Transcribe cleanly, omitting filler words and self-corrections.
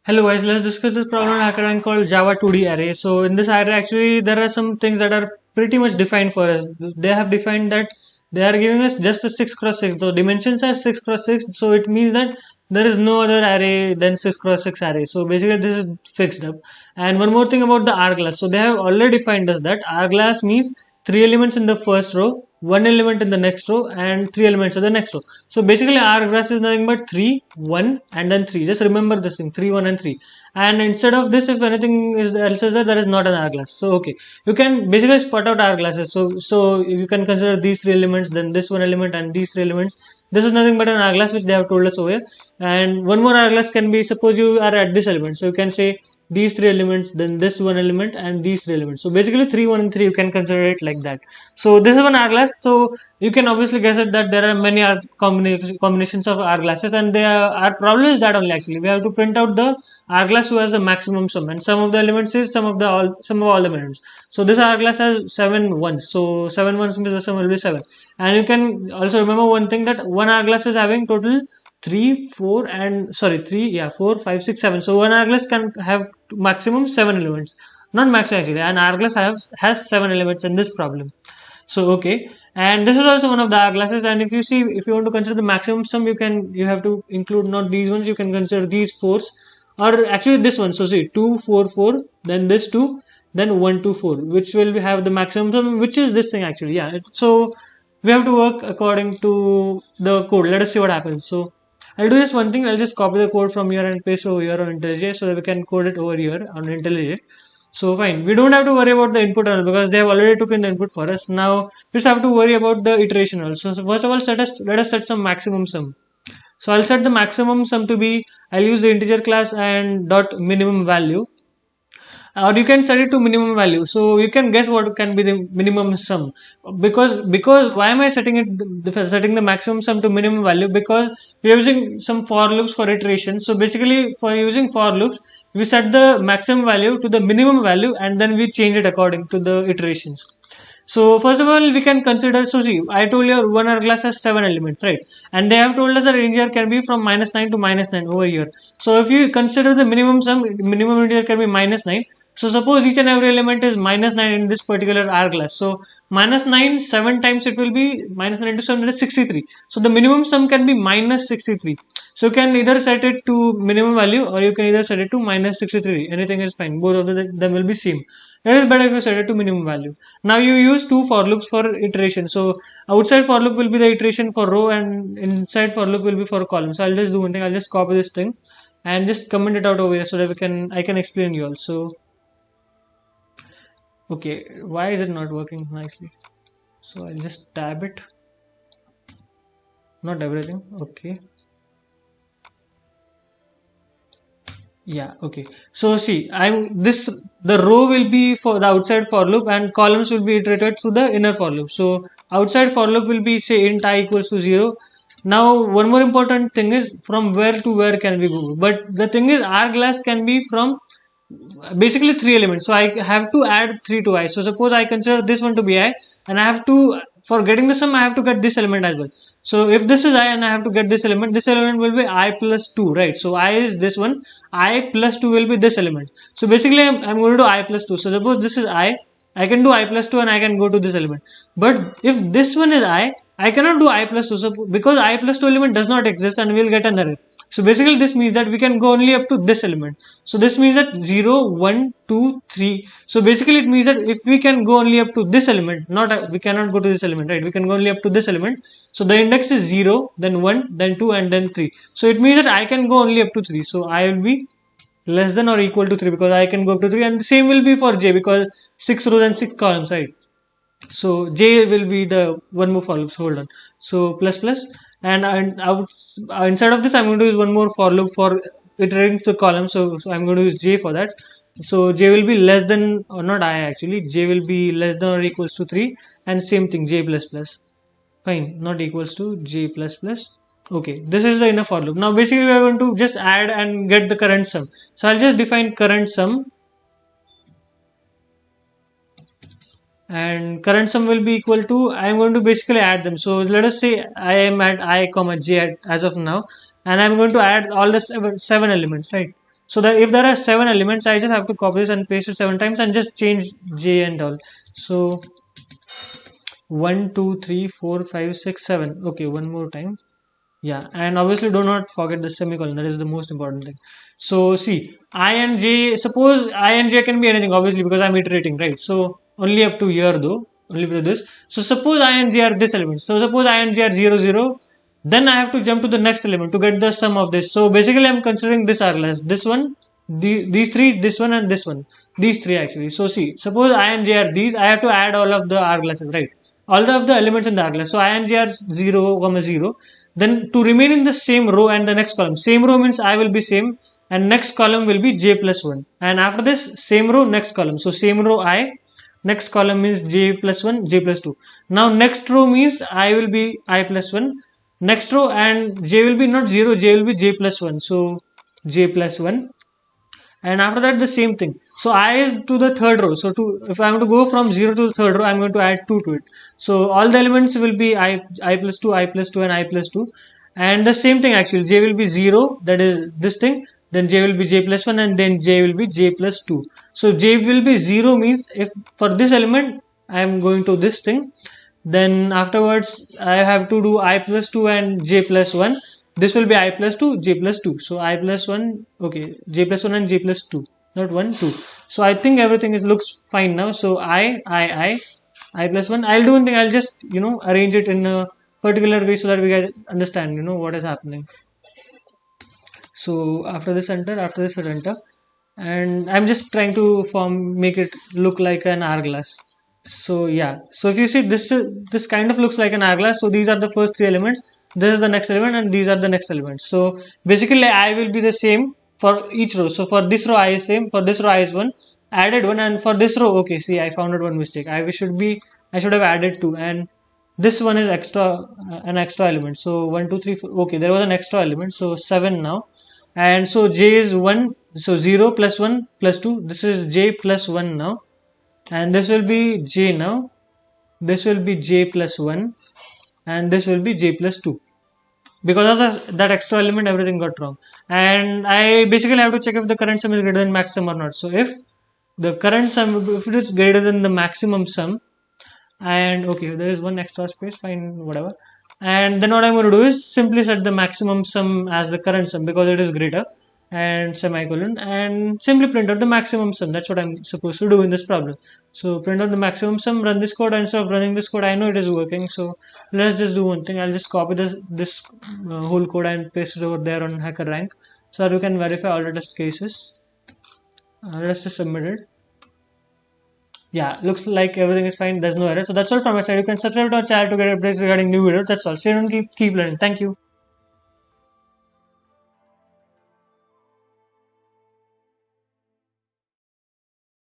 Hello guys, let's discuss this problem in HackerRank called Java 2D array. So in this array actually there are some things that are pretty much defined for us. They have defined that they are giving us just a 6 cross 6. The dimensions are 6 cross 6, so it means that there is no other array than 6 cross 6 array. So basically this is fixed up. And one more thing about the R class. So they have already defined us that R class means 3 elements in the first row, 1 element in the next row, and 3 elements in the next row. So basically R class is nothing but 3, 1 and then 3. Just remember this thing, 3, 1 and 3. And instead of this, if anything is else is there is not an R class. So okay, you can basically spot out R classes. So you can consider these 3 elements, then this one element and these 3 elements. This is nothing but an R class which they have told us over here. And one more R class can be, suppose you are at this element, so you can say these 3 elements, then this one element and these 3 elements. So basically 3, 1 and 3, you can consider it like that. So this is one R class. So you can obviously guess it that there are many combinations of R classes, and our problem is that only actually we have to print out the R class who has the maximum sum, and sum of the elements is sum of all the elements. So this R class has 7 ones, so 7 ones means the sum will be 7. And you can also remember one thing, that one R class is having total 3 4 and sorry 3 yeah 4 5 6 7. So one R class can have maximum 7 elements, not maximum actually, and R class has 7 elements in this problem. So okay, and this is also one of the R classes. And if you see, if you want to consider the maximum sum, you have to include not these ones, you can consider these fours, or actually this one. So see, 2 4 4, then this 2, then 1 2 4, which will have the maximum sum, which is this thing actually. Yeah, so we have to work according to the code. Let us see what happens. So I'll do just one thing, I'll just copy the code from here and paste over here on IntelliJ, so that we can code it over here on IntelliJ. So fine, we don't have to worry about the input because they have already took in the input for us. Now we just have to worry about the iteration also. So first of all, let us set some maximum sum. So I'll set the maximum sum to be, I'll use the integer class and dot minimum value, or you can set it to minimum value. So you can guess what can be the minimum sum, because why am I setting the maximum sum to minimum value? Because we are using some for loops for iteration. So basically for using for loops, we set the maximum value to the minimum value and then we change it according to the iterations. So first of all, we can consider, so see, I told you one R class has 7 elements, right? And they have told us that range here can be from -9 to -9 over here. So if you consider the minimum sum, minimum integer can be -9. So suppose each and every element is -9 in this particular R class. So -9, 7 times it will be -9 into 7, that is 63. So the minimum sum can be -63. So you can either set it to minimum value or you can either set it to -63. Anything is fine. Both of them will be same. It is better if you set it to minimum value. Now you use two for loops for iteration. So outside for loop will be the iteration for row and inside for loop will be for column. So I'll just do one thing. I'll just copy this thing and just comment it out over here so that I can explain you all. So okay, why is it not working nicely? So I'll just tab it. Not everything. Okay. Yeah, okay. So see, the row will be for the outside for loop and columns will be iterated through the inner for loop. So outside for loop will be, say, int I equals to 0. Now one more important thing is, from where to where can we go? But the thing is, R class can be from basically 3 elements. So I have to add 3 to I. So suppose I consider this one to be I, and I have to, for getting the sum, I have to get this element as well. So if this is I and I have to get this element will be I plus 2, right? So I is this one, I plus 2 will be this element. So basically I'm going to do I plus 2. So suppose this is I can do I plus 2 and I can go to this element. But if this one is I cannot do I plus 2, so because I plus 2 element does not exist and we'll get an error. So basically this means that we can go only up to this element. So this means that 0, 1, 2, 3. So basically it means that if we can go only up to this element, we cannot go to this element, right? We can go only up to this element. So the index is 0, then 1, then 2 and then 3. So it means that I can go only up to 3. So I will be less than or equal to 3 because I can go up to 3, and the same will be for j because 6 rows and 6 columns, right? So j will be the one more for loops. Hold on. So plus plus, and inside of this I'm going to use one more for loop for iterating the column. So I'm going to use j for that. So j will be less than, or not I actually, j will be less than or equals to 3, and same thing, j plus plus. Fine, not equals to j plus plus. Okay, this is the inner for loop. Now basically we are going to just add and get the current sum. So I'll just define current sum, and current sum will be equal to, I am going to basically add them. So let us say I am at I comma j as of now, and I am going to add all the seven elements, right? So that if there are 7 elements, I just have to copy this and paste it 7 times and just change j and all. So 1 2 3 4 5 6 7. Okay, one more time. Yeah, and obviously do not forget the semicolon. That is the most important thing. So see, I and j. Suppose I and j can be anything, obviously, because I'm iterating, right? So only up to here though, only to this. So suppose I and j are this element. So suppose I and j are 0 0. Then I have to jump to the next element to get the sum of this. So basically, I'm considering this R-glass, this one, these three, this one, and this one. These three actually. So see, suppose I and j are these. I have to add all of the R-glasses, right? All of the elements in the R-glass. So I and j are 0, 0. Then to remain in the same row and the next column. Same row means I will be same, and next column will be j plus 1. And after this, same row, next column. So same row I, next column means j plus 1, j plus 2. Now next row means I will be I plus 1. Next row, and j will be not 0, j will be j plus 1. So j plus 1. And after that the same thing. So I is to the third row. So to if I am to go from 0 to the third row, I'm going to add 2 to it. So all the elements will be I plus 2, I plus 2, and I plus 2. And the same thing actually, j will be 0, that is this thing. Then j will be j plus 1, and then j will be j plus 2. So j will be 0 means if for this element I am going to this thing, then afterwards I have to do I plus 2 and j plus 1. This will be I plus 2, j plus 2. So I plus 1, okay, j plus 1 and j plus 2, not 1, 2. So I think everything looks fine now. So I plus 1. I'll do one thing, I'll just, arrange it in a particular way so that we guys understand, what is happening. So after this enter, after this enter. And I'm just trying to make it look like an hourglass. So yeah, so if you see this kind of looks like an hourglass. So these are the first three elements, this is the next element, and these are the next elements. So basically I will be the same for each row. So for this row I is same, for this row I is 1, added 1, and for this row, okay, see I found out one mistake. I should have added 2, and this one is extra, an extra element. So 1 2 3 4, okay, there was an extra element, so 7 now. And so j is 1, so 0 plus 1 plus 2, this is j plus 1 now, and this will be j now, this will be j plus 1, and this will be j plus 2. Because of that extra element, everything got wrong, and I basically have to check if the current sum is greater than max sum or not. So if the current sum, if it is greater than the maximum sum, and okay, there is one extra space, fine, whatever. And then what I'm going to do is simply set the maximum sum as the current sum because it is greater, and semicolon, and simply print out the maximum sum. That's what I'm supposed to do in this problem. So print out the maximum sum, run this code, and instead of running this code, I know it is working. So let's just do one thing. I'll just copy this whole code and paste it over there on HackerRank so that we can verify all the test cases. Let's just submit it. Yeah, looks like everything is fine. There's no error. So that's all from my side. You can subscribe to our channel to get updates regarding new videos. That's all. Stay tuned, keep learning. Thank you.